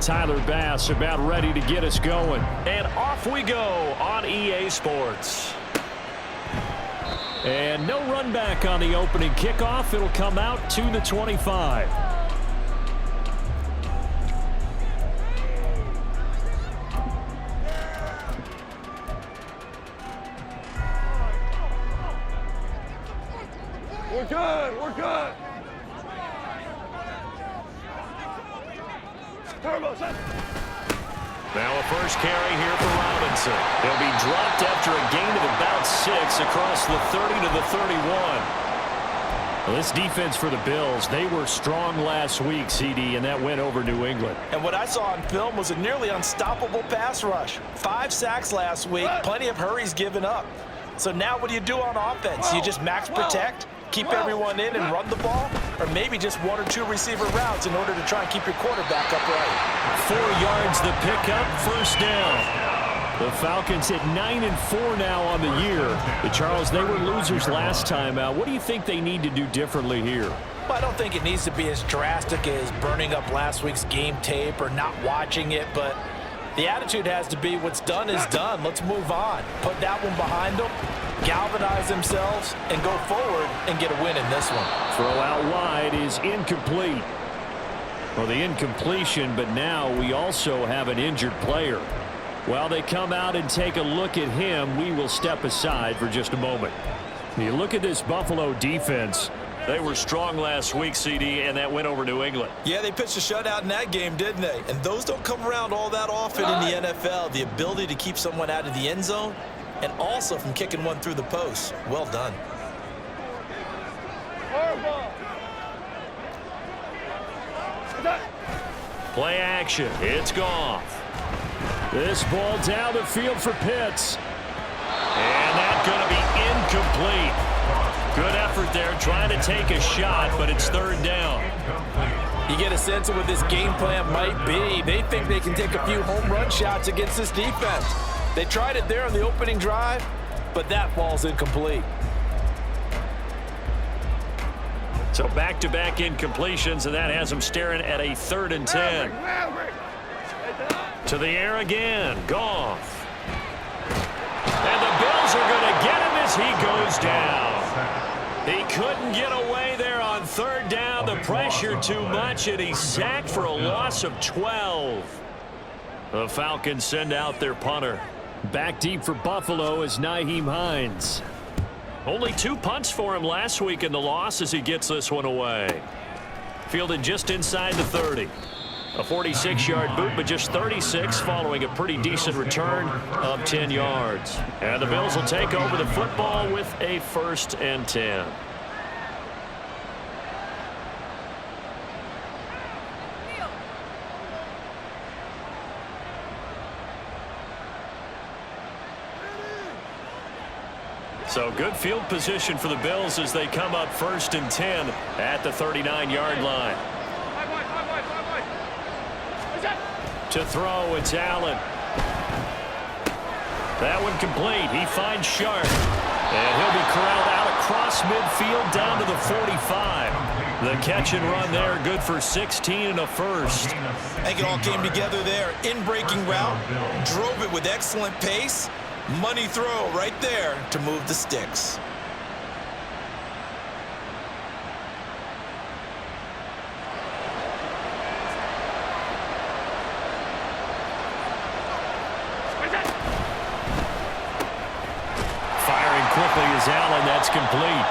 Tyler Bass about ready to get us going. And off we go on EA Sports. And no run back on the opening kickoff. It'll come out to the 25. We're good. We're good. Turbo, set. Now a first carry here for Robinson. He'll be dropped after a gain of about 6 across the 30 to the 31. Well, this defense for the Bills, they were strong last week, CD, and that went over New England. And what I saw on film was a nearly unstoppable pass rush. 5 sacks last week, plenty of hurries given up. So now what do you do on offense? You just max protect, keep everyone in and run the ball, or maybe just 1 or 2 receiver routes in order to try and keep your quarterback upright. 4 yards the pickup, first down. The Falcons at 9-4 now on the year. Charles, they were losers last time out. What do you think they need to do differently here? Well, I don't think it needs to be as drastic as burning up last week's game tape or not watching it, but the attitude has to be what's done is done. Let's move on. Put that one behind them, galvanize themselves, and go forward and get a win in this one. Throw out wide is incomplete. Well, the incompletion, but now we also have an injured player. While they come out and take a look at him, we will step aside for just a moment. You look at this Buffalo defense. They were strong last week, CD, and that went over New England. Yeah, they pitched a shutout in that game, didn't they? And those don't come around all that often in the NFL. The ability to keep someone out of the end zone and also from kicking one through the post. Well done. Play action. It's Goff. This ball down the field for Pitts. And that's going to be incomplete. Good effort there trying to take a shot, but it's third down. You get a sense of what this game plan might be. They think they can take a few home run shots against this defense. They tried it there on the opening drive, but that ball's incomplete. So back-to-back incompletions, and that has them staring at a 3rd and 10. To the air again, Goff. And the Bills are going to get him as he goes down. He couldn't get away there on 3rd down. The pressure too much, and he's sacked for a loss of 12. The Falcons send out their punter. Back deep for Buffalo is Nyheim Hines. Only 2 punts for him last week in the loss as he gets this one away. Fielded just inside the 30. A 46-yard boot, but just 36 following a pretty decent return of 10 yards. And the Bills will take over the football with a 1st and 10. So good field position for the Bills as they come up 1st and 10 at the 39-yard line. To throw, it's Allen. That one complete. He finds Sharp. And he'll be corralled out across midfield down to the 45. The catch and run there, good for 16 and a first. I think it all came together there. In-breaking route, drove it with excellent pace. Money throw right there to move the sticks. Firing quickly is Allen. That's complete.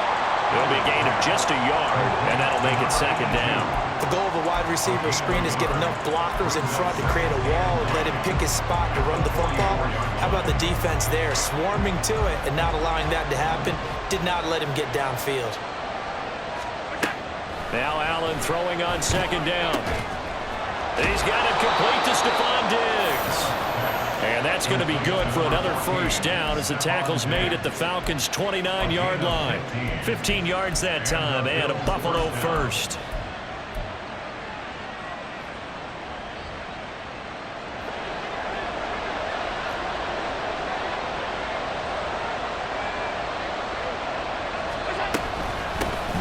It'll be a gain of just a yard, and that'll make it 2nd down. The goal of a wide receiver screen is get enough blockers in front to create a wall and let him pick his spot to run the football. How about the defense there, swarming to it and not allowing that to happen? Did not let him get downfield. Now Allen throwing on 2nd down. He's got it complete to Stephon Diggs. And that's going to be good for another 1st down as the tackle's made at the Falcons' 29-yard line. 15 yards that time and a Buffalo 1st.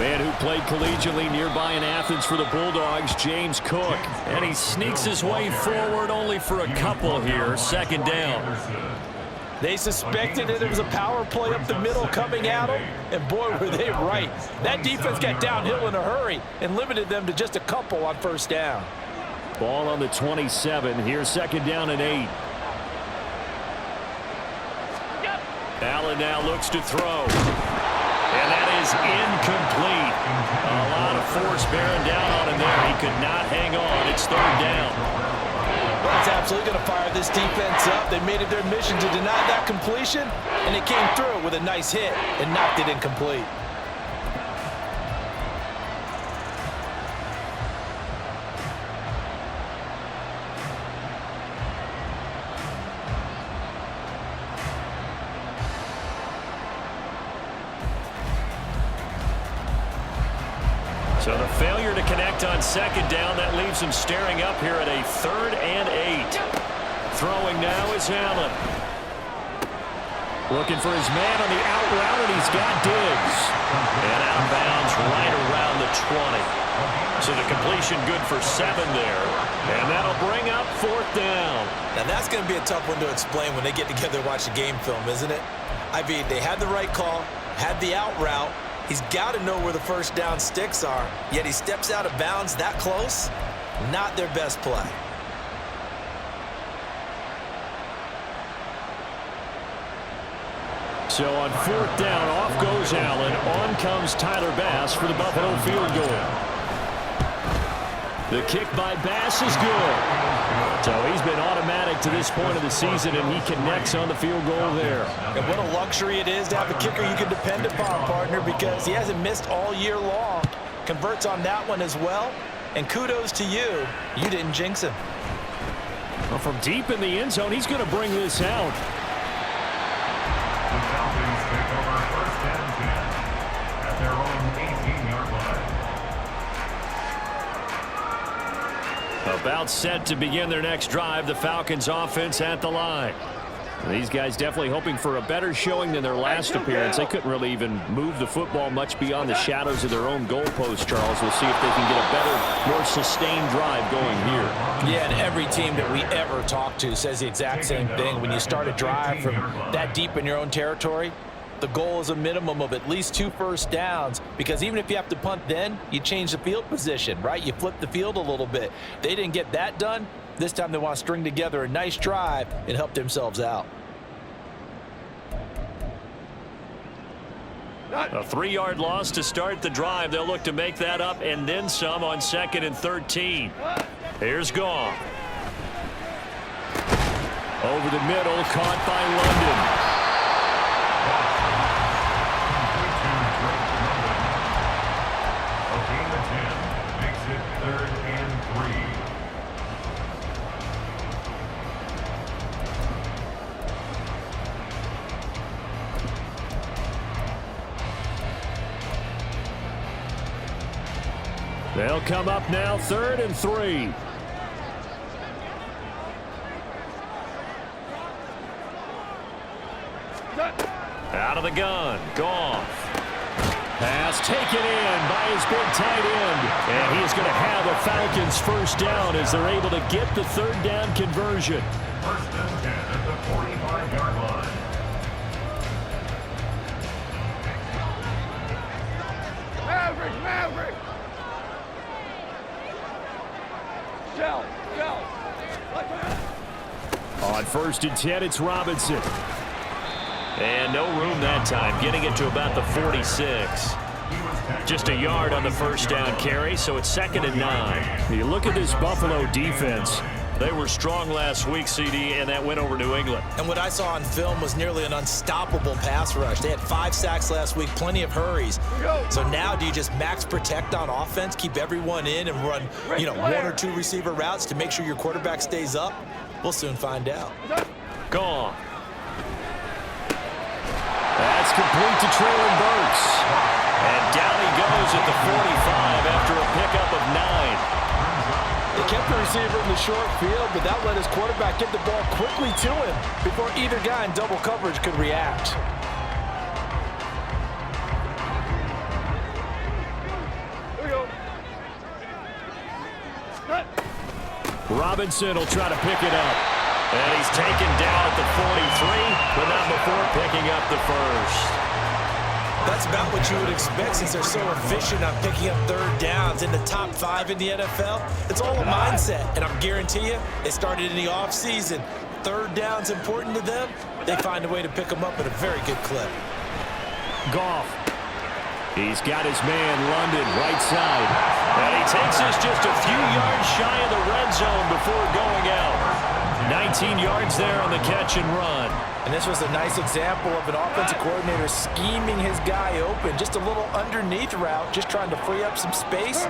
man who played collegiately nearby in Athens for the Bulldogs, James Cook. And he sneaks his way forward only for a couple here. Second down. They suspected it was a power play up the middle coming at them, and boy, were they right. That defense got downhill in a hurry and limited them to just a couple on first down. Ball on the 27. Here's second down and 8. Allen now looks to throw. And that is incomplete. A lot of force bearing down on him there. He could not hang on. It's third down. Well, it's absolutely going to fire this defense up. They made it their mission to deny that completion, and it came through with a nice hit and knocked it incomplete. So the failure to connect on second down, that leaves him staring up here at a 3rd and 8. Throwing now is Allen. Looking for his man on the out route, and he's got Diggs. And out of bounds right around the 20. So the completion good for 7 there. And that'll bring up 4th down. Now that's going to be a tough one to explain when they get together and watch the game film, isn't it? I mean, they had the right call, had the out route. He's got to know where the first down sticks are, yet he steps out of bounds that close. Not their best play. So on 4th down, off goes Allen. On comes Tyler Bass for the Buffalo field goal. The kick by Bass is good. So he's been automatic to this point of the season, and he connects on the field goal there. And what a luxury it is to have a kicker you can depend upon, partner, because he hasn't missed all year long. Converts on that one as well. And kudos to you. You didn't jinx him. Well, from deep in the end zone, he's going to bring this out. The Falcons take over 1st and 10 at their own 18-yard line. About set to begin their next drive, the Falcons offense at the line. These guys definitely hoping for a better showing than their last appearance. They couldn't really even move the football much beyond the shadows of their own goalpost, Charles. We'll see if they can get a better, more sustained drive going here. Yeah, and every team that we ever talk to says the exact same thing. When you start a drive from that deep in your own territory, the goal is a minimum of at least 2 first downs, because even if you have to punt then, you change the field position, right? You flip the field a little bit. They didn't get that done. This time they want to string together a nice drive and help themselves out. A 3-yard loss to start the drive. They'll look to make that up and then some on 2nd and 13. Here's Goff. Over the middle, caught by London. They'll come up now, 3rd and 3. Out of the gun, Goff. Pass taken in by his big tight end. And he is going to have a Falcons first down as they're able to get the 3rd down conversion. 1st and 10 at the 45-yard line. Maverick! Shell! On 1st and 10, it's Robinson. And no room that time, getting it to about the 46. Just a yard on the first down carry, so it's 2nd and 9. You look at this Buffalo defense. They were strong last week, CD, and that went over New England. And what I saw on film was nearly an unstoppable pass rush. They had 5 sacks last week, plenty of hurries. So now do you just max protect on offense, keep everyone in, and run, 1 or 2 receiver routes to make sure your quarterback stays up? We'll soon find out. Gone. That's complete to Traylon Burks. And down he goes at the 45 after a pickup of 9. They kept the receiver in the short field, but that let his quarterback get the ball quickly to him before either guy in double coverage could react. Robinson will try to pick it up. And he's taken down at the 43, but not before picking up the first. That's about what you would expect since they're so efficient on picking up third downs in the top 5 in the NFL. It's all a mindset, and I'm guarantee you, it started in the offseason. Third down's important to them. They find a way to pick them up at a very good clip. Goff. He's got his man London right side. And he takes us just a few yards shy of the red zone before going out. 19 yards there on the catch and run. And this was a nice example of an offensive coordinator scheming his guy open. Just a little underneath route, just trying to free up some space,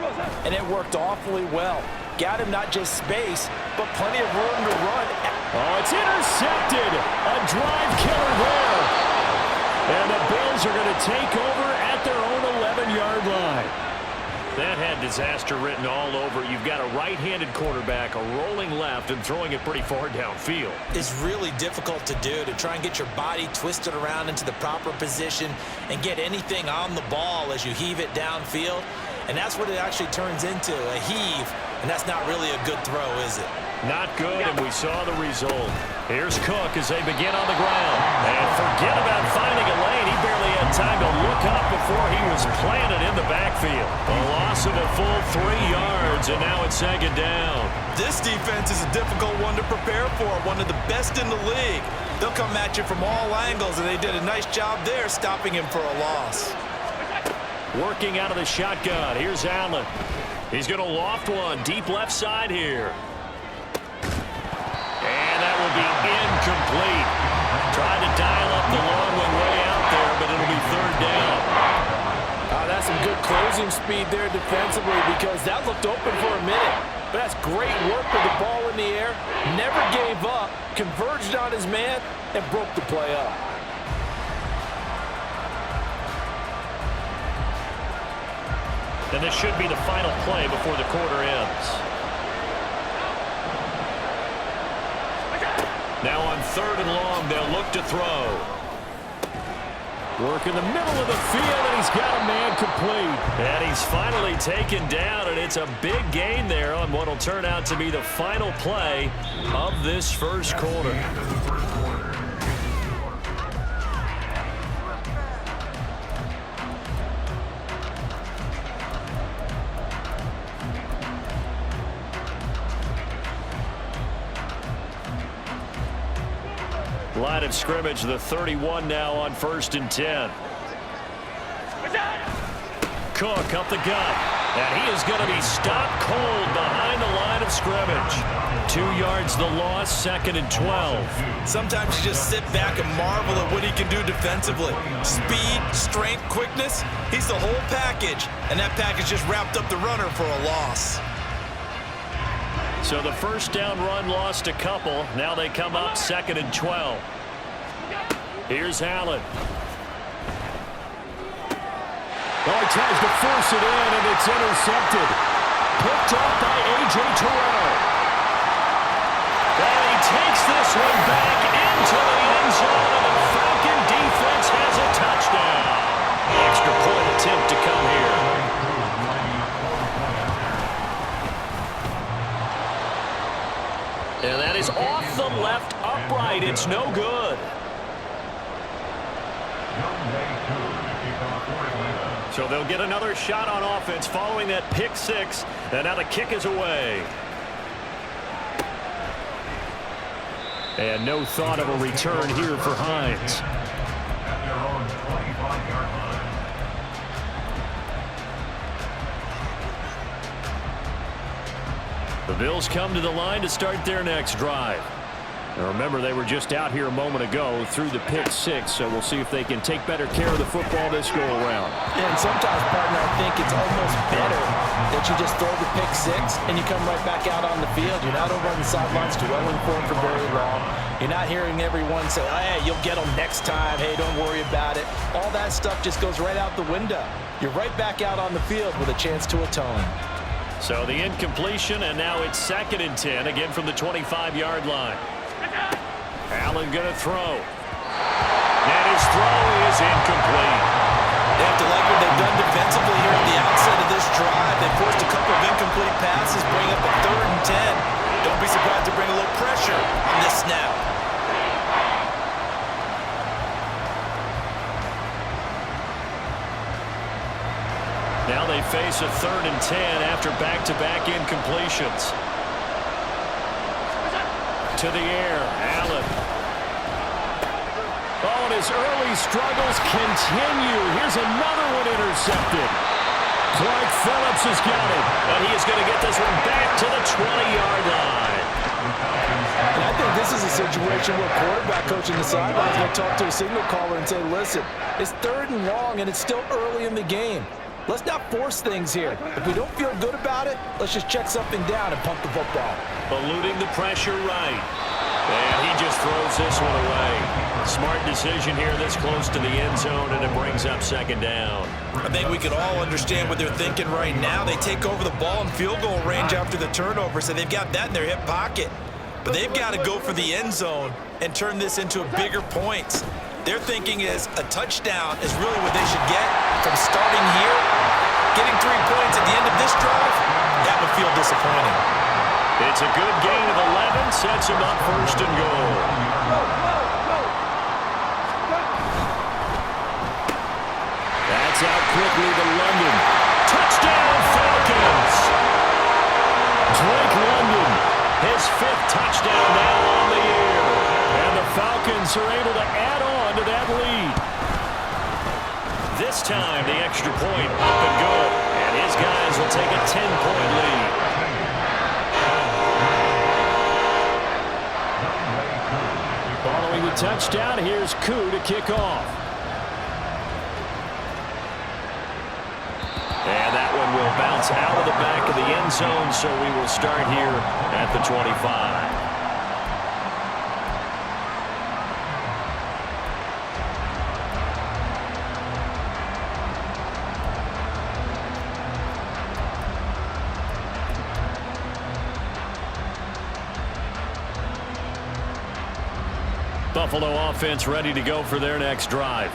and it worked awfully well. Got him not just space, but plenty of room to run. Oh, it's intercepted. A drive killer there. And the Bills are going to take over at their own 11-yard line. That had disaster written all over. You've got a right-handed quarterback, a rolling left, and throwing it pretty far downfield. It's really difficult to do, to try and get your body twisted around into the proper position and get anything on the ball as you heave it downfield. And that's what it actually turns into, a heave. And that's not really a good throw, is it? Not good, and we saw the result. Here's Cook as they begin on the ground. And forget about finding a lane. He barely had time to look up before he was planted in the backfield. A loss of a full 3 yards, and now it's second down. This defense is a difficult one to prepare for, one of the best in the league. They'll come at you from all angles, and they did a nice job there stopping him for a loss. Working out of the shotgun. Here's Allen. He's going to loft one deep left side here. And that will be incomplete. Tried to dial up the long one way out there, but it'll be third down. That's some good closing speed there defensively, because that looked open for a minute. But that's great work with the ball in the air. Never gave up, converged on his man, and broke the play up. And this should be the final play before the quarter ends. Now on third and long, they'll look to throw. Work in the middle of the field, and he's got a man complete. And he's finally taken down, and it's a big gain there on what will turn out to be the final play of this first quarter. Line of scrimmage, the 31 now on 1st and 10. Cook up the gut. And he is going to be stopped cold behind the line of scrimmage. 2 yards the loss, 2nd and 12. Sometimes you just sit back and marvel at what he can do defensively. Speed, strength, quickness, he's the whole package. And that package just wrapped up the runner for a loss. So the first down run lost a couple. Now they come up 2nd and 12. Here's Allen. Oh, he tries to force it in, and it's intercepted. Picked up by A.J. Terrell. And he takes this one back into the end zone, and the Falcon defense has a touchdown. Extra point attempt to come here. And that is off the left upright. It's no good. So they'll get another shot on offense following that pick six. And now the kick is away. And no thought of a return here for Hines. At their own 25-yard line. The Bills come to the line to start their next drive. Now remember, they were just out here a moment ago through the pick six, so we'll see if they can take better care of the football this go around. Yeah, and sometimes, partner, I think it's almost better that you just throw the pick six and you come right back out on the field. You're not over on the sidelines dwelling for it for very long. You're not hearing everyone say, oh, hey, you'll get them next time. Hey, don't worry about it. All that stuff just goes right out the window. You're right back out on the field with a chance to atone. So the incompletion, and now it's 2nd and 10, again from the 25-yard line. Allen going to throw. And his throw is incomplete. They have to like what they've done defensively here at the outset of this drive. They forced a couple of incomplete passes, bring up a 3rd pressure on this snap. Now they face a 3rd and 10 after back-to-back incompletions. To the air, Allen. Oh, and his early struggles continue. Here's another one intercepted. Clark Phillips has got it. And he is going to get this one back to the 20-yard line. And I think this is a situation where quarterback coach in the sideline is going to talk to a signal caller and say, listen, it's 3rd and long, and it's still early in the game. Let's not force things here. If we don't feel good about it, let's just check something down and punt the football. Eluding the pressure right. And he just throws this one away. Smart decision here this close to the end zone, and it brings up 2nd down. I think we can all understand what they're thinking right now. They take over the ball in field goal range after the turnover, so they've got that in their hip pocket. But they've got to go for the end zone and turn this into a bigger points. Their thinking is a touchdown is really what they should get from starting here. Getting 3 points at the end of this drive, that would feel disappointing. It's a good gain of 11, sets him up 1st and goal. That's out quickly to London. Touchdown, Falcons! Drake London, his 5th touchdown now on the year. And the Falcons are able to add on to that lead. This time, the extra point up and good. And his guys will take a 10-point lead. Following the touchdown, here's Koo to kick off. And that one will bounce out of the back of the end zone, so we will start here at the 25. Buffalo offense ready to go for their next drive.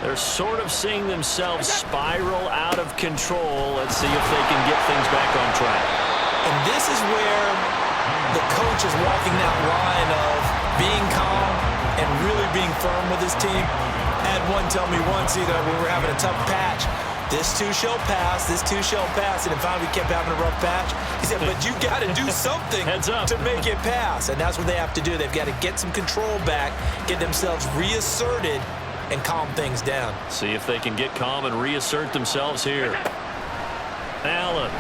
They're sort of seeing themselves spiral out of control. Let's see if they can get things back on track. And this is where the coach is walking that line of being calm and really being firm with his team. I had one tell me once, when we were having a tough patch, this too shall pass, this too shall pass, and then finally we kept having a rough patch. He said, but you got to do something to make it pass, and that's what they have to do. They've got to get some control back, get themselves reasserted, and calm things down. See if they can get calm and reassert themselves here. Allen.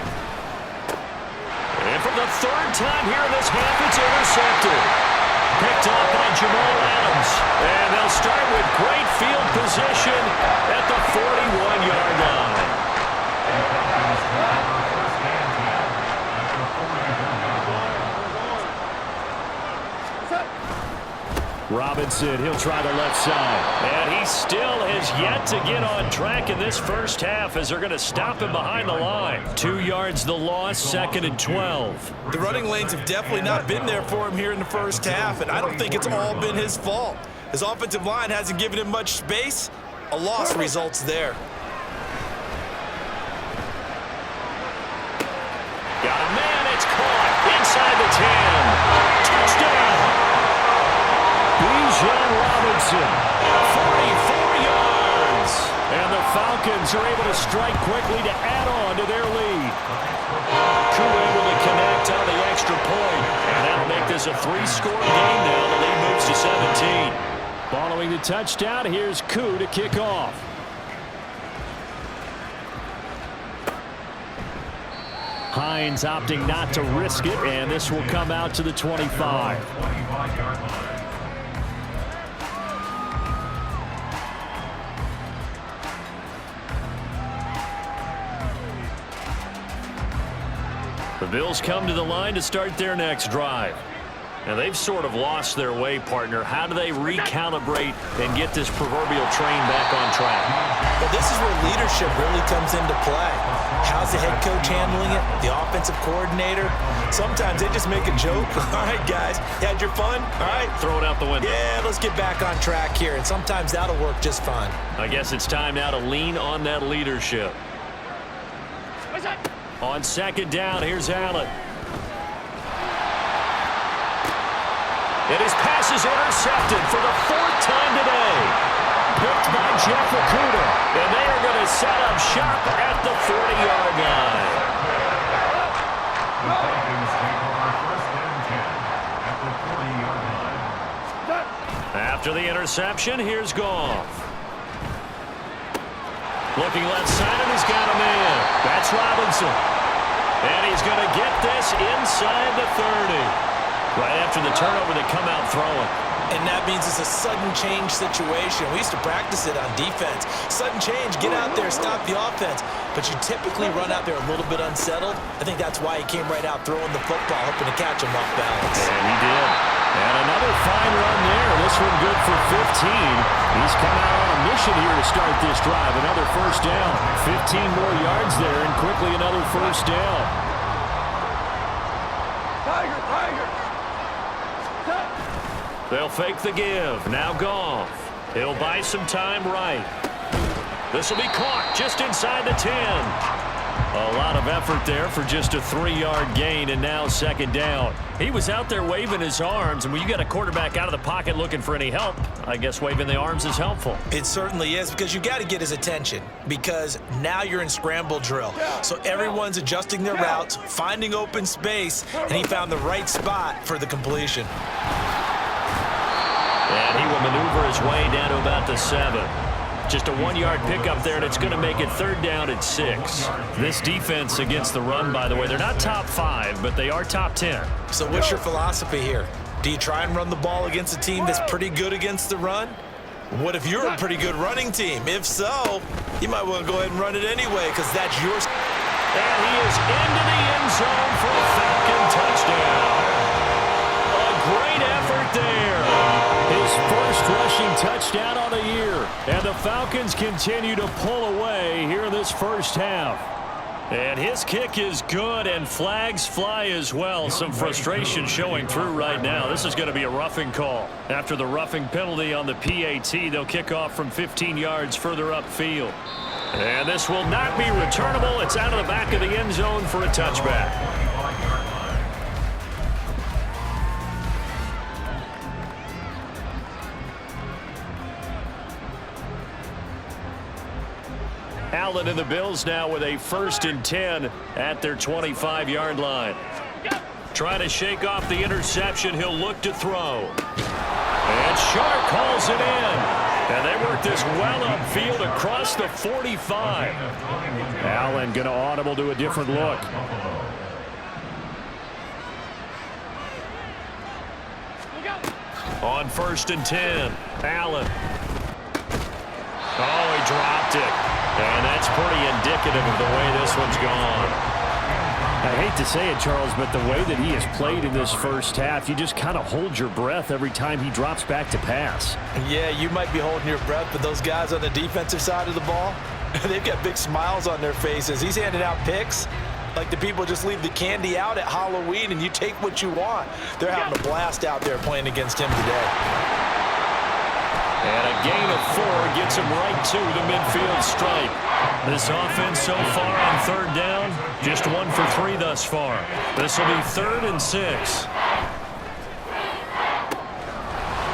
And for the 3rd time here in this half, it's intercepted. Picked off by Jamal Adams. And they'll start with great field position at the 41-yard line. Robinson, he'll try the left side. And he still has yet to get on track in this first half as they're going to stop him behind the line. 2 yards the loss, 2nd and 12. The running lanes have definitely not been there for him here in the first half, and I don't think it's all been his fault. His offensive line hasn't given him much space. A loss results there. Got a man, it's caught inside the 10. Touchdown! Bijan Robinson, 44 yards. And the Falcons are able to strike quickly to add on to their lead. Koo able to connect on the extra point. And that'll make this a 3-score game now. The lead moves to 17. Following the touchdown, here's Koo to kick off. Hines opting not to risk it, and this will come out to the 25. The Bills come to the line to start their next drive. And they've sort of lost their way, partner. How do they recalibrate and get this proverbial train back on track? Well, this is where leadership really comes into play. How's the head coach handling it? The offensive coordinator? Sometimes they just make a joke. All right, guys, you had your fun? All right. Throw it out the window. Yeah, let's get back on track here. And sometimes that'll work just fine. I guess it's time now to lean on that leadership. On 2nd down, here's Allen. And his pass is intercepted for the 4th time today. Picked by Jeff Okuda. And they are going to set up shop at the 40-yard line. The Falcons take over first and 10 at the 40-yard line. After the interception, here's Goff. Looking left side, and he's got a man. That's Robinson. And he's going to get this inside the 30. Right after the turnover, they come out throwing. And that means it's a sudden change situation. We used to practice it on defense. Sudden change, get out there, stop the offense. But you typically run out there a little bit unsettled. I think that's why he came right out throwing the football, hoping to catch him off balance. And he did. And another fine run there. This one good for 15. He's come out on a mission here to start this drive. Another first down. 15 more yards there, and quickly another first down. Tiger, Tiger. They'll fake the give. Now Goff. He'll buy some time right. This will be caught just inside the 10. A lot of effort there for just a 3-yard gain, and now second down. He was out there waving his arms, and when you got a quarterback out of the pocket looking for any help, I guess waving the arms is helpful. It certainly is, because you got to get his attention, because now you're in scramble drill. So everyone's adjusting their routes, finding open space, and he found the right spot for the completion. And he will maneuver his way down to about the 7. Just a 1-yard pickup there, and it's going to make it third down at 6. This defense against the run, by the way, they're not top 5, but they are top 10. So what's your philosophy here? Do you try and run the ball against a team that's pretty good against the run? What if you're a pretty good running team? If so, you might want to go ahead and run it anyway, because that's yours. And he is into the end zone for a Falcon touchdown. A great effort there. His first rushing touchdown on the year. And the Falcons continue to pull away here in this first half. And his kick is good, and flags fly as well. Some frustration showing through right now. This is going to be a roughing call. After the roughing penalty on the PAT, they'll kick off from 15 yards further upfield. And this will not be returnable. It's out of the back of the end zone for a touchback. Allen and the Bills now with a 1st and 10 at their 25-yard line. Trying to shake off the interception. He'll look to throw. And Sharp calls it in. And they work this well upfield across the 45. Allen going to audible to a different look. On 1st and 10, Allen. Oh, he dropped it. And that's pretty indicative of the way this one's gone. I hate to say it, Charles, but the way that he has played in this first half, you just kind of hold your breath every time he drops back to pass. Yeah, you might be holding your breath, but those guys on the defensive side of the ball, they've got big smiles on their faces. He's handing out picks like the people just leave the candy out at Halloween and you take what you want. They're having a blast out there playing against him today. And a gain of 4 gets him right to the midfield stripe. This offense so far on third down, just 1 for 3 thus far. This will be 3rd and 6.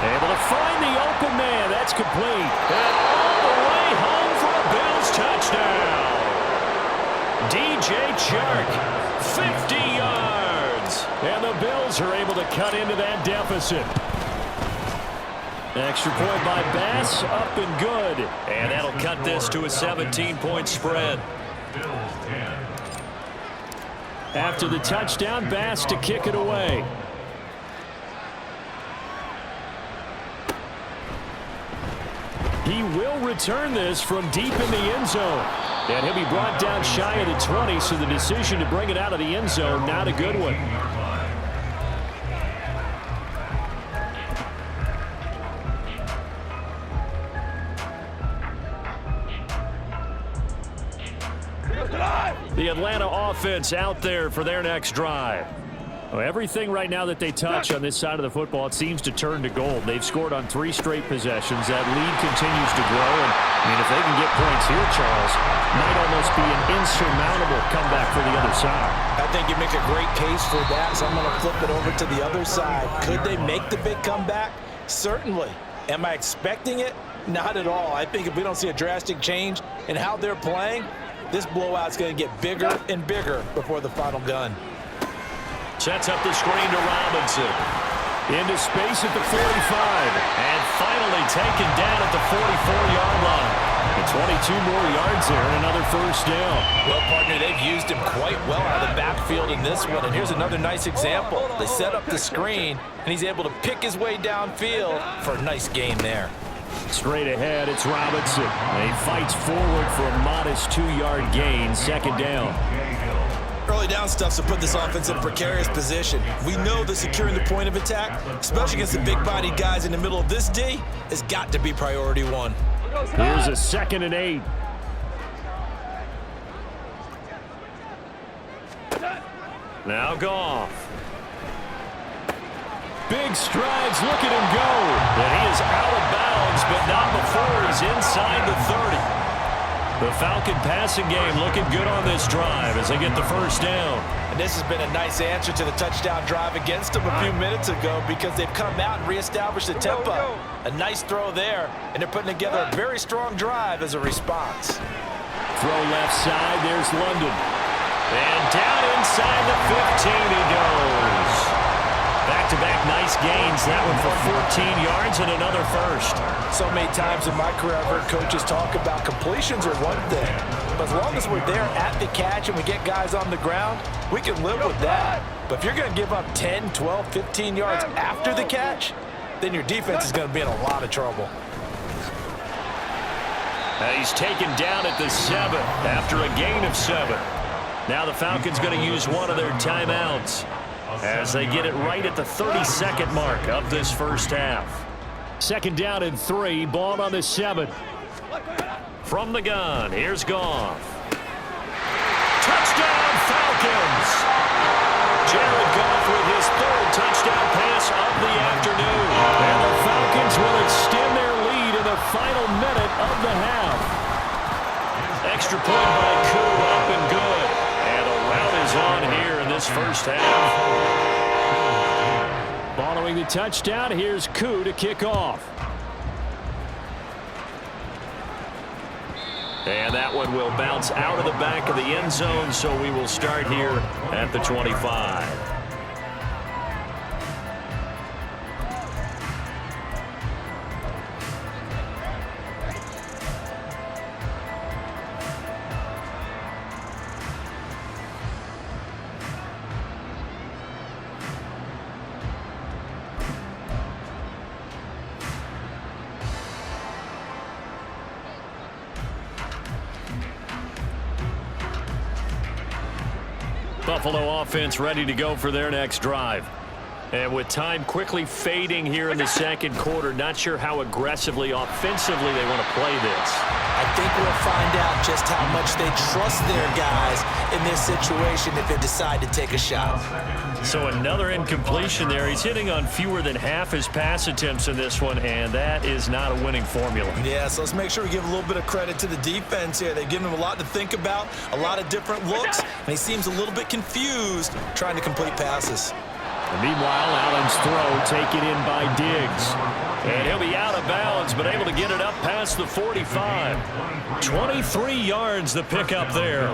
Able to find the open man. That's complete. And all the way home for a Bills touchdown. DJ Chark, 50 yards. And the Bills are able to cut into that deficit. Extra point by Bass, up and good. And that'll cut this to a 17-point spread. After the touchdown, Bass to kick it away. He will return this from deep in the end zone. And he'll be brought down shy of the 20, so the decision to bring it out of the end zone, not a good one. The Atlanta offense out there for their next drive. Well, everything right now that they touch on this side of the football, it seems to turn to gold. They've scored on 3 straight possessions. That lead continues to grow. And, I mean, if they can get points here, Charles, might almost be an insurmountable comeback for the other side. I think you make a great case for that, so I'm going to flip it over to the other side. Could they make the big comeback? Certainly. Am I expecting it? Not at all. I think if we don't see a drastic change in how they're playing, this blowout's going to get bigger and bigger before the final gun. Sets up the screen to Robinson. Into space at the 45. And finally taken down at the 44-yard line. And 22 more yards there and another first down. Well, partner, they've used him quite well out of the backfield in this one. And here's another nice example. They set up the screen, and he's able to pick his way downfield for a nice gain there. Straight ahead, it's Robinson. And he fights forward for a modest 2-yard gain, second down. Early down stuff to put this offense in a precarious position. We know that securing the point of attack, especially against the big-bodied guys in the middle of this D, has got to be priority one. Here's a 2nd and 8. Now Goff. Big strides, look at him go. And he is out of bounds, but not before he's inside the 30. The Falcon passing game looking good on this drive as they get the first down. And this has been a nice answer to the touchdown drive against them a few minutes ago because they've come out and reestablished the tempo. A nice throw there, and they're putting together a very strong drive as a response. Throw left side, there's London. And down inside the 15 he goes. Back-to-back nice gains. That one for 14 yards and another first. So many times in my career I've heard coaches talk about completions are one thing. But as long as we're there at the catch and we get guys on the ground, we can live with that. But if you're going to give up 10, 12, 15 yards after the catch, then your defense is going to be in a lot of trouble. He's taken down at the 7 after a gain of 7. Now the Falcons going to use one of their timeouts as they get it right at the 32nd mark of this first half. 2nd down and 3, ball on the 7. From the gun, here's Goff. Touchdown Falcons! Jared Goff with his 3rd touchdown pass of the afternoon. And the Falcons will extend their lead in the final minute of the half. Extra point by Koo, up and good. And the rout is on here in this first half. Following the touchdown, here's Koo to kick off. And that one will bounce out of the back of the end zone, so we will start here at the 25. Buffalo offense ready to go for their next drive. And with time quickly fading here in the second quarter, not sure how aggressively, offensively they want to play this. I think we'll find out just how much they trust their guys in this situation if they decide to take a shot. So another incompletion there. He's hitting on fewer than half his pass attempts in this one, and that is not a winning formula. Yeah, so let's make sure we give a little bit of credit to the defense here. They've given him a lot to think about, a lot of different looks, and he seems a little bit confused trying to complete passes. And meanwhile, Allen's throw taken in by Diggs. And he'll be out of bounds, but able to get it up past the 45. 23 yards the pickup there.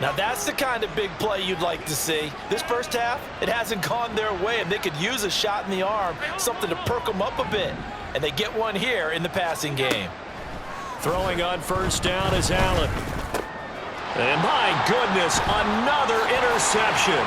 Now that's the kind of big play you'd like to see. This first half, it hasn't gone their way, and they could use a shot in the arm, something to perk them up a bit. And they get one here in the passing game. Throwing on first down is Allen. And my goodness, another interception.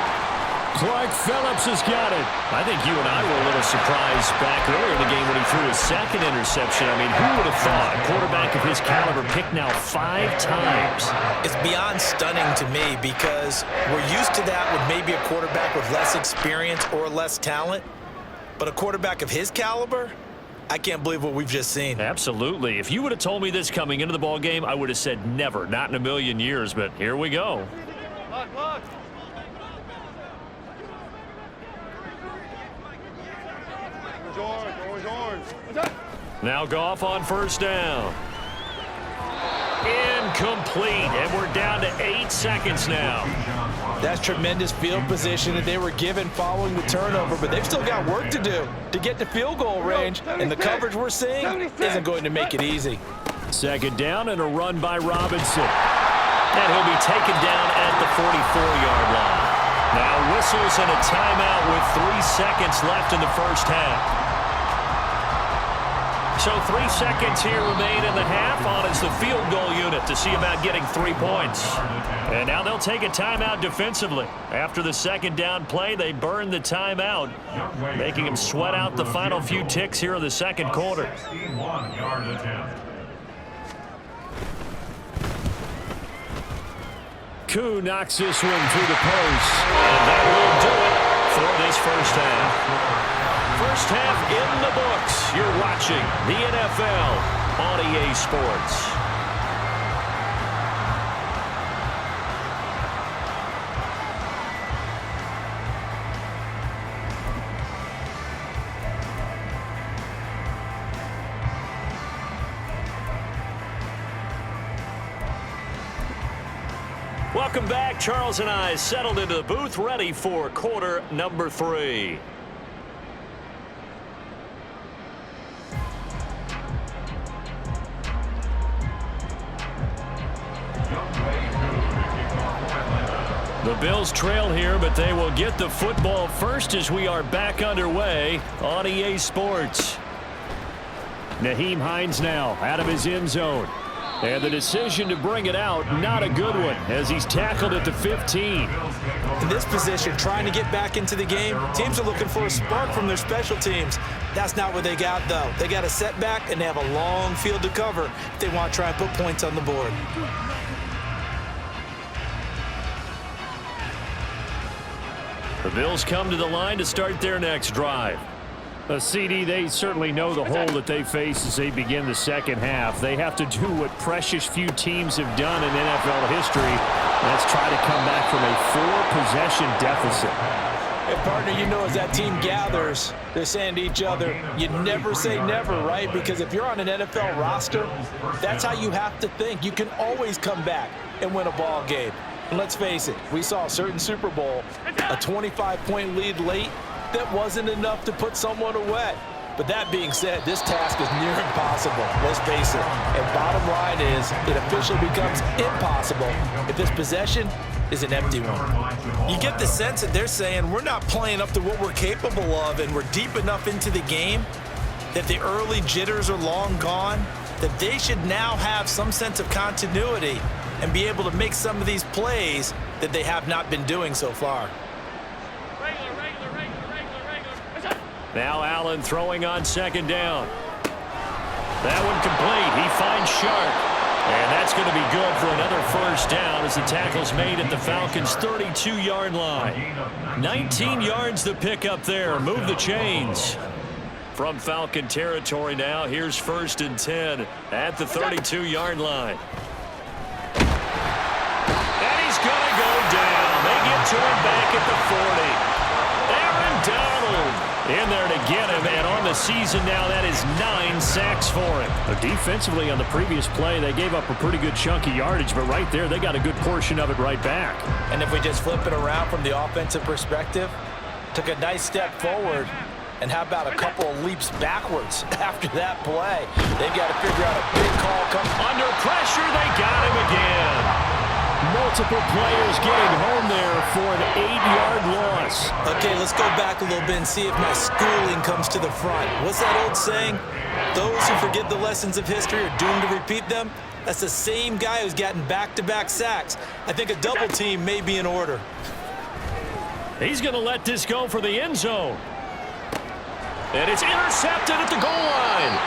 Clark Phillips has got it. I think you and I were a little surprised back earlier in the game when he threw his 2nd interception. I mean, who would have thought a quarterback of his caliber picked now 5 times? It's beyond stunning to me because we're used to that with maybe a quarterback with less experience or less talent. But a quarterback of his caliber, I can't believe what we've just seen. Absolutely. If you would have told me this coming into the ball game, I would have said never, not in a million years. But here we go. Look. Now Goff on first down. Incomplete, and we're down to 8 seconds now. That's tremendous field position that they were given following the turnover, but they've still got work to do to get to field goal range, and the coverage we're seeing isn't going to make it easy. Second down and a run by Robinson. And he'll be taken down at the 44-yard line. Now whistles and a timeout with 3 seconds left in the first half. So 3 seconds here remain in the half. On is the field goal unit to see about getting 3 points. And now they'll take a timeout defensively. After the second down play, they burn the timeout, making them sweat out the final few ticks here in the second quarter. 61-yard attempt. Koo knocks this one through the post. And that will do it for this first half. First half in the books. You're watching the NFL on EA Sports. Welcome back. Charles and I settled into the booth, ready for quarter number 3. The Bills trail here, but they will get the football first as we are back underway on EA Sports. Naheem Hines now out of his end zone. And the decision to bring it out, not a good one, as he's tackled at the 15. In this position, trying to get back into the game, teams are looking for a spark from their special teams. That's not what they got, though. They got a setback, and they have a long field to cover if they want to try and put points on the board. The Bills come to the line to start their next drive. CD, they certainly know the hole that they face as they begin the second half. They have to do what precious few teams have done in NFL history. Let's try to come back from a 4-possession deficit. Hey, partner, you know as that team gathers, they're saying to each other, you never say never, right? Because if you're on an NFL roster, that's how you have to think. You can always come back and win a ball game. And let's face it, we saw a certain Super Bowl, a 25-point lead late, that wasn't enough to put someone away. But that being said, this task is near impossible, let's face it. And bottom line is, it officially becomes impossible if this possession is an empty one. You get the sense that they're saying, we're not playing up to what we're capable of, and we're deep enough into the game that the early jitters are long gone, that they should now have some sense of continuity and be able to make some of these plays that they have not been doing so far. Now Allen throwing on second down. That one complete. He finds Sharp. And that's going to be good for another first down as the tackle's made at the Falcons' 32-yard line. 19 yards to pick up there. Move the chains. From Falcon territory now, here's 1st and 10 at the 32-yard line. And he's going to go down. They get to him back at the 40. Aaron Donald in there to get him, and on the season now, that is 9 sacks for him. Defensively on the previous play, they gave up a pretty good chunk of yardage, but right there, they got a good portion of it right back. And if we just flip it around from the offensive perspective, took a nice step forward, and how about a couple of leaps backwards after that play? They've got to figure out a big call. Under pressure, they got him again. Multiple players getting home there for an 8-yard loss. Okay, let's go back a little bit and see if my schooling comes to the front. What's that old saying? Those who forget the lessons of history are doomed to repeat them. That's the same guy who's gotten back-to-back sacks. I think a double team may be in order. He's going to let this go for the end zone. And it's intercepted at the goal line.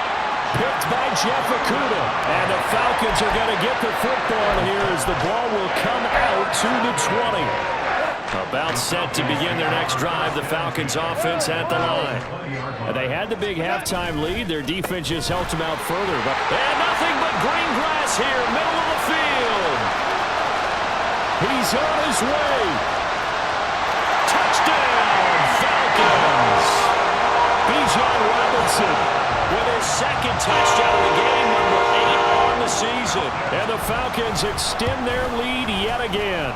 Picked by Jeff Okudah. And the Falcons are going to get the football here as the ball will come out to the 20. About set to begin their next drive, the Falcons offense at the line. And they had the big halftime lead. Their defense just helped them out further. And nothing but green grass here, middle of the field. He's on his way. Touchdown, Falcons. Bijan Robinson with his second touchdown of the game, number 8 on the season. And the Falcons extend their lead yet again.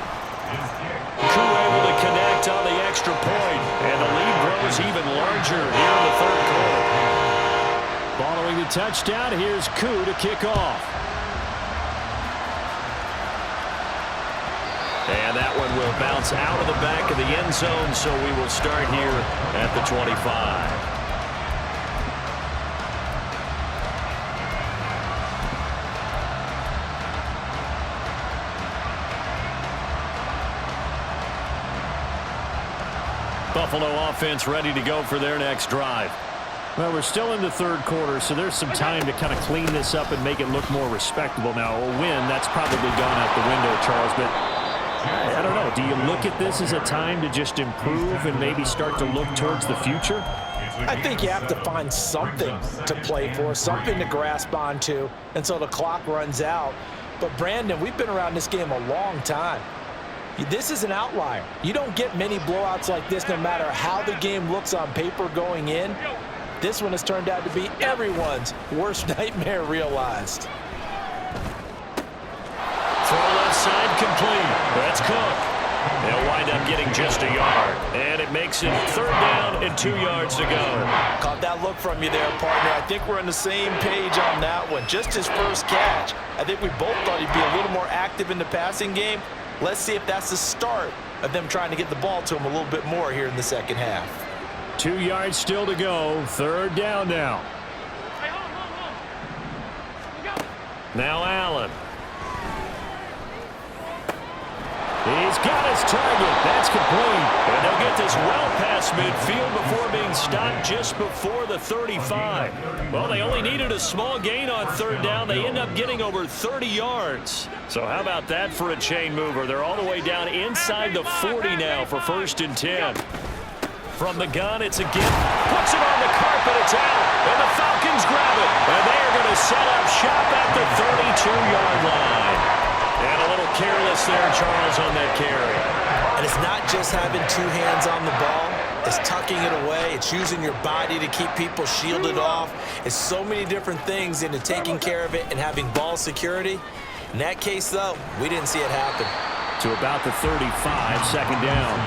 Koo able to connect on the extra point, and the lead grows even larger here in the third quarter. Following the touchdown, here's Koo to kick off. And that one will bounce out of the back of the end zone, so we will start here at the 25. Buffalo offense ready to go for their next drive. Well, we're still in the third quarter, so there's some time to kind of clean this up and make it look more respectable. Now, a win, that's probably gone out the window, Charles, but I don't know. Do you look at this as a time to just improve and maybe start to look towards the future? I think you have to find something to play for, something to grasp onto until the clock runs out. But, Brandon, we've been around this game a long time. This is an outlier. You don't get many blowouts like this no matter how the game looks on paper going in. This one has turned out to be everyone's worst nightmare realized. Throw left side complete. That's Cook. They'll wind up getting just a yard. And it makes it third down and 2 yards to go. Caught that look from you there, partner. I think we're on the same page on that one. Just his first catch. I think we both thought he'd be a little more active in the passing game. Let's see if that's the start of them trying to get the ball to him a little bit more here in the second half. 2 yards still to go. Third down now. Now Allen. He's got his target. That's complete. And they'll get this well past midfield before being stopped just before the 35. Well, they only needed a small gain on third down. They end up getting over 30 yards. So how about that for a chain mover? They're all the way down inside the 40 now for 1st and 10. From the gun, it's again. Puts it on the carpet. It's out. And the Falcons grab it. And they are going to set up shop at the 32-yard line. And a little careless there, Charles, on that carry. And it's not just having 2 hands on the ball. It's tucking it away. It's using your body to keep people shielded off. It's so many different things into taking care of it and having ball security. In that case, though, we didn't see it happen. To about the 35, second down.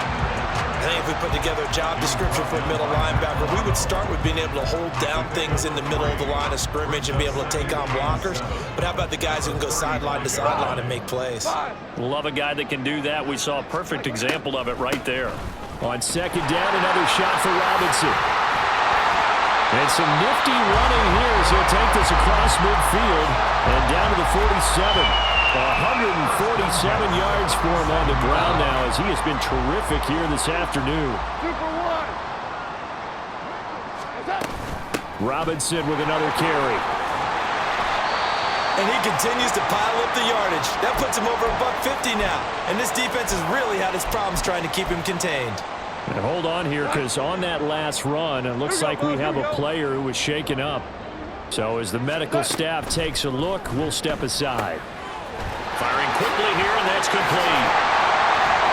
I think if we put together a job description for a middle linebacker, we would start with being able to hold down things in the middle of the line of scrimmage and be able to take on blockers. But how about the guys who can go sideline to sideline and make plays? Love a guy that can do that. We saw a perfect example of it right there. On second down, another shot for Robinson. And some nifty running here as he'll take this across midfield and down to the 47. 147 yards for him on the ground now as he has been terrific here this afternoon. Robinson with another carry. And he continues to pile up the yardage. That puts him over $150 now. And this defense has really had its problems trying to keep him contained. And hold on here, because on that last run, it looks like we have a player who was shaken up. So as the medical staff takes a look, we'll step aside. Firing quickly here, and that's complete.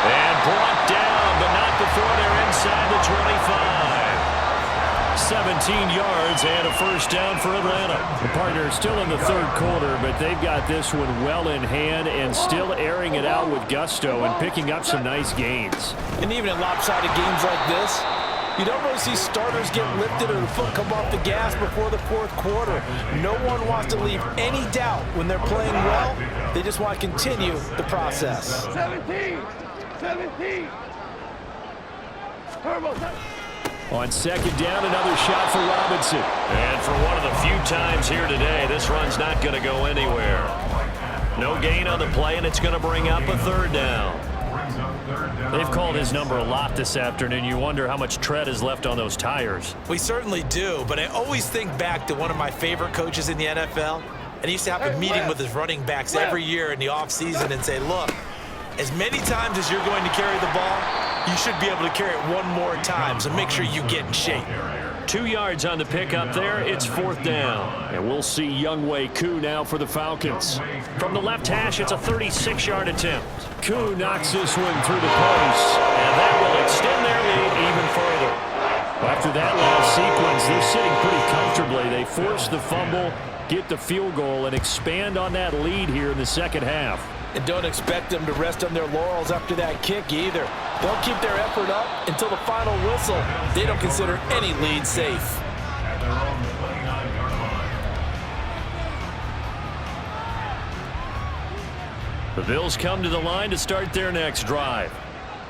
And brought down, but not before they're inside the 25. 17 yards and a first down for Atlanta. The partner is still in the third quarter, but they've got this one well in hand and still airing it out with gusto and picking up some nice gains. And even in lopsided games like this, you don't really see starters get lifted or the foot come off the gas before the fourth quarter. No one wants to leave any doubt when they're playing well. They just want to continue the process. 17. On second down, another shot for Robinson. And for one of the few times here today, this run's not going to go anywhere. No gain on the play, and it's going to bring up a third down. They've called his number a lot this afternoon. You wonder how much tread is left on those tires. We certainly do, but I always think back to one of my favorite coaches in the NFL. And he used to have a meeting with his running backs every year in the offseason and say, look, as many times as you're going to carry the ball, you should be able to carry it one more time, so make sure you get in shape. 2 yards on the pickup there. It's fourth down. And we'll see Younghoe Koo now for the Falcons. From the left hash, it's a 36-yard attempt. Koo knocks this one through the post. And that will extend their lead even further. After that last sequence, they're sitting pretty comfortably. They force the fumble, get the field goal, and expand on that lead here in the second half. And don't expect them to rest on their laurels after that kick either. They'll keep their effort up until the final whistle. They don't consider any lead safe. At their own 29-yard line. The Bills come to the line to start their next drive.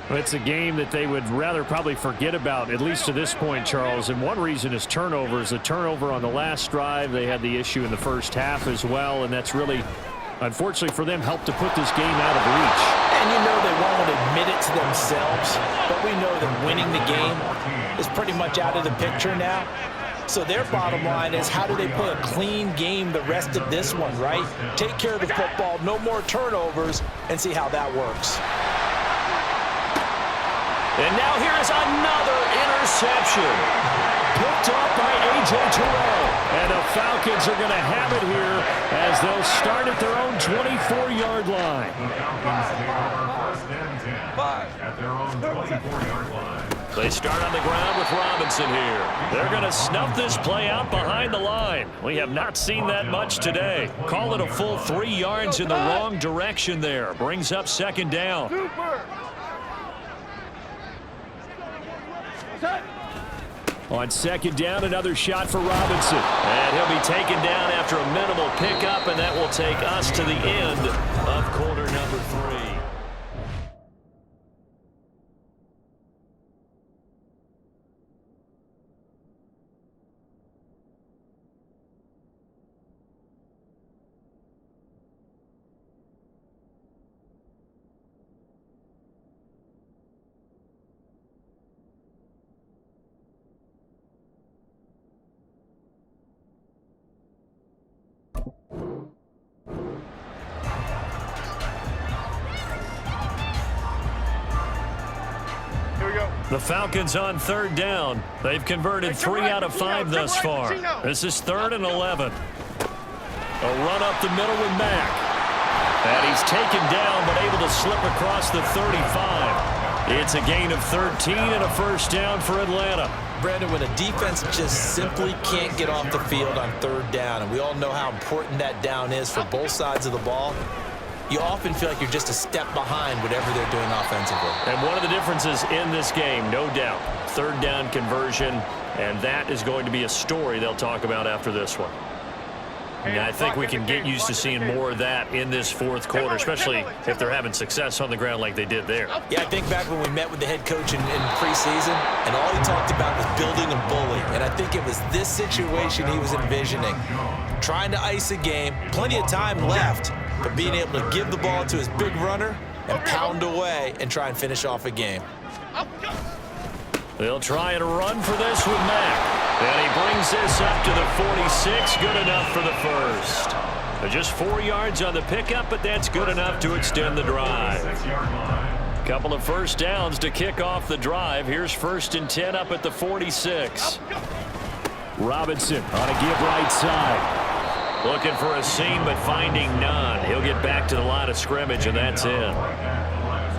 It's a game that they would rather probably forget about, at least to this point, Charles. And one reason is turnovers. The turnover on the last drive, they had the issue in the first half as well, and that's really, unfortunately for them, helped to put this game out of reach. And you know they won't admit it to themselves, but we know that winning the game is pretty much out of the picture now. So their bottom line is, how do they play a clean game the rest of this one, right? Take care of the football, no more turnovers, and see how that works. And now here is another interception. Picked off by A.J. Terrell. And the Falcons are going to have it here as they'll start at their own 24-yard line. The Falcons take over first and 10 at their own 24-yard line. They start on the ground with Robinson here. They're going to snuff this play out behind the line. We have not seen that much today. Call it a full 3 yards in the wrong direction there. Brings up second down. On second down, another shot for Robinson. And he'll be taken down after a minimal pickup, and that will take us to the end of quarter number 3. The Falcons on third down. They've converted 3 out of 5 thus far. This is 3rd and 11. A run up the middle with Mack. And he's taken down but able to slip across the 35. It's a gain of 13 and a first down for Atlanta. Brandon, when a defense just simply can't get off the field on third down, and we all know how important that down is for both sides of the ball, you often feel like you're just a step behind whatever they're doing offensively. And one of the differences in this game, no doubt, third down conversion, and that is going to be a story they'll talk about after this one. And I think we can get used to seeing more of that in this fourth quarter, especially if they're having success on the ground like they did there. Yeah, I think back when we met with the head coach in preseason, and all he talked about was building and bullying. And I think it was this situation he was envisioning. Trying to ice a game, plenty of time left, but being able to give the ball to his big runner and pound away and try and finish off a game. They'll try and run for this with Mack. And he brings this up to the 46. Good enough for the first. Just 4 yards on the pickup, but that's good enough to extend the drive. Couple of first downs to kick off the drive. Here's 1st and 10 up at the 46. Robinson on a give right side. Looking for a seam, but finding none. He'll get back to the line of scrimmage, and that's it.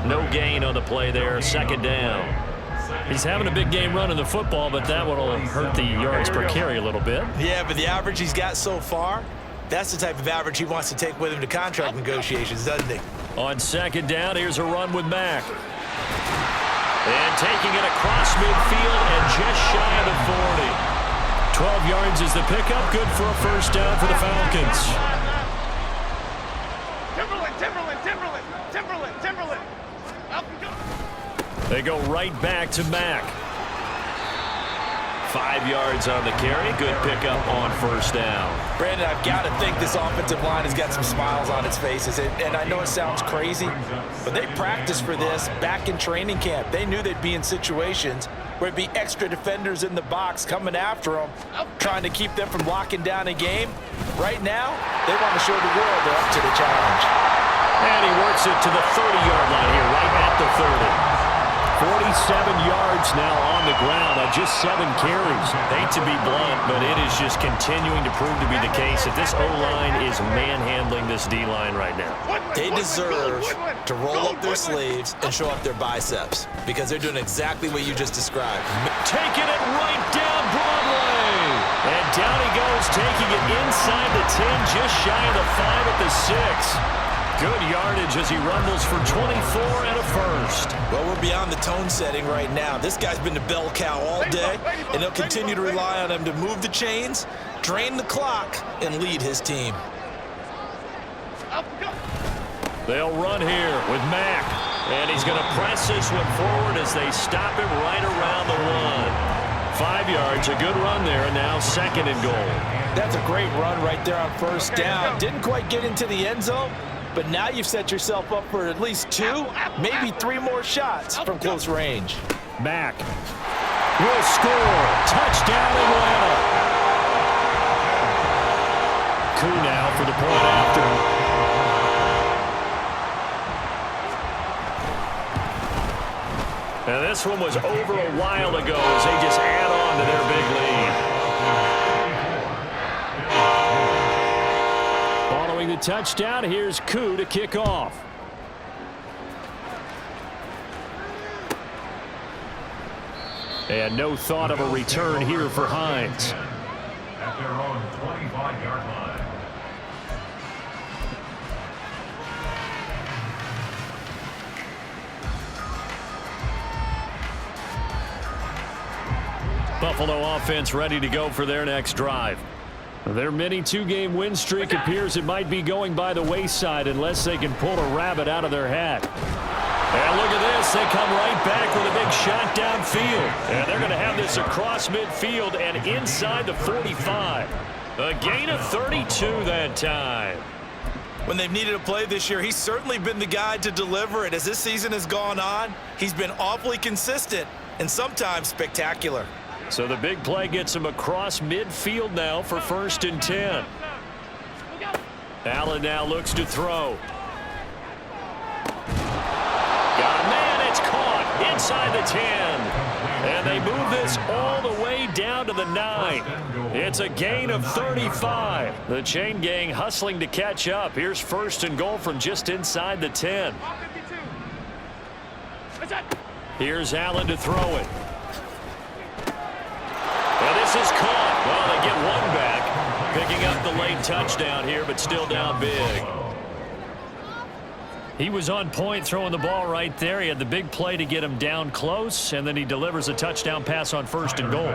No gain on the play there. 2nd down. He's having a big game running the football, but that one will hurt the yards per carry a little bit. Yeah, but the average he's got so far, that's the type of average he wants to take with him to contract negotiations, doesn't he? On 2nd down, here's a run with Mack. And taking it across midfield and just shy of the 40. 12 yards is the pickup. Good for a first down for the Falcons. Timberland. They go right back to Mack. 5 yards on the carry. Good pickup on first down. Brandon, I've got to think this offensive line has got some smiles on its faces. And I know it sounds crazy, but they practiced for this back in training camp. They knew they'd be in situations where it'd be extra defenders in the box coming after them, trying to keep them from locking down a game. Right now, they want to show the world they're up to the challenge. And he works it to the 30-yard line here, right at the 30. 47 yards now on the ground on just 7 carries. Hate to be blunt, but it is just continuing to prove to be the case that this O-line is manhandling this D-line right now. They deserve to roll up their sleeves and show up their biceps because they're doing exactly what you just described. Taking it right down Broadway. And down he goes, taking it inside the 10, just shy of the 5 at the 6. Good yardage as he rumbles for 24 and a first. Well, we're beyond the tone setting right now. This guy's been the bell cow all day, and they'll continue to rely on him to move the chains, drain the clock, and lead his team. They'll run here with Mack. And he's going to press this one forward as they stop him right around the 1. 5 yards, a good run there, and now 2nd and goal. That's a great run right there on first down. Didn't quite get into the end zone, but now you've set yourself up for at least 2, maybe 3 more shots from close range. Mack will score. Touchdown, Atlanta. Koo now for the point after. And this one was over a while ago as they just add on to their big lead. Following the touchdown, here's Koo to kick off. And no thought of a return here for Hines. At their own 25-yard line. Buffalo offense ready to go for their next drive. Their mini 2-game win streak appears it might be going by the wayside unless they can pull a rabbit out of their hat. And look at this. They come right back with a big shot downfield. And they're going to have this across midfield and inside the 45. A gain of 32 that time. When they've needed a play this year, he's certainly been the guy to deliver it. As this season has gone on, he's been awfully consistent and sometimes spectacular. So the big play gets him across midfield now for 1st and 10. Allen now looks to throw. Got a man, it's caught inside the 10. And they move this all the way down to the 9. It's a gain of 35. The chain gang hustling to catch up. Here's 1st and goal from just inside the 10. Here's Allen to throw it. Well, this is caught. Well, they get one back. Picking up the late touchdown here, but still down big. He was on point throwing the ball right there. He had the big play to get him down close, and then he delivers a touchdown pass on 1st and goal.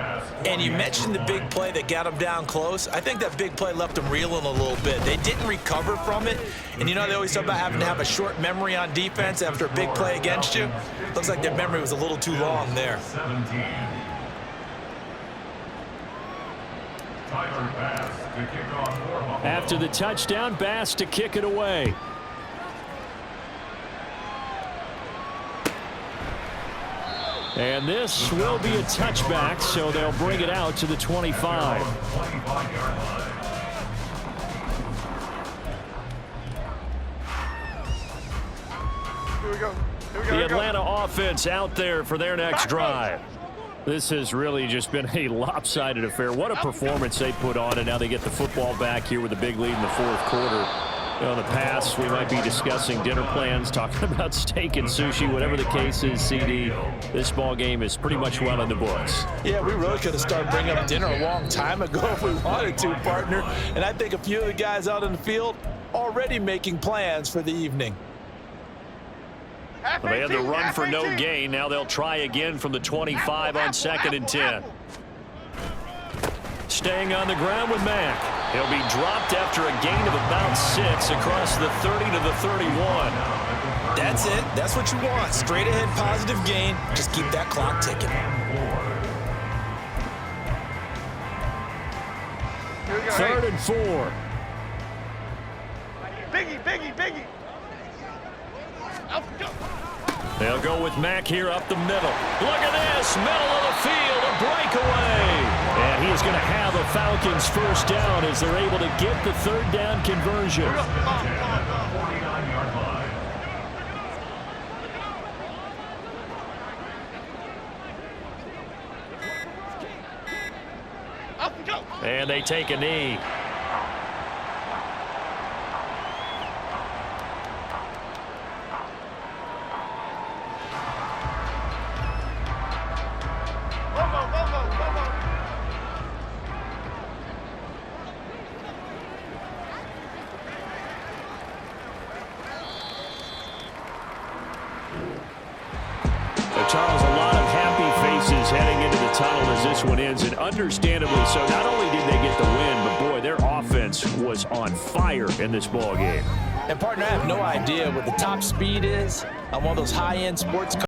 And you mentioned the big play that got him down close. I think that big play left him reeling a little bit. They didn't recover from it. And you know, they always talk about having to have a short memory on defense after a big play against you. Looks like their memory was a little too long there. 17. After the touchdown, Bass to kick it away. And this will be a touchback, so they'll bring it out to the 25. Here we go. The Atlanta offense out there for their next drive. This has really just been a lopsided affair. What a performance they put on, and now they get the football back here with a big lead in the 4th quarter. You know, in the past, we might be discussing dinner plans, talking about steak and sushi, whatever the case is, CD. This ball game is pretty much well in the books. Yeah, we really could have started bringing up dinner a long time ago if we wanted to, partner. And I think a few of the guys out in the field already making plans for the evening. Well, they had the run for no gain. Now they'll try again from the 25 on 2nd and 10. Staying on the ground with Mack. He'll be dropped after a gain of about 6 across the 30 to the 31. That's it. That's what you want. Straight ahead positive gain. Just keep that clock ticking. 3rd and 4. Biggie. They'll go with Mack here up the middle. Look at this, middle of the field, a breakaway. And he is going to have a Falcons 1st down as they're able to get the 3rd down conversion. And they take a knee. tunnel as this one ends, and understandably so. Not only did they get the win, but boy, their offense was on fire in this ball game. And partner, I have no idea what the top speed is on one of those high-end sports cars.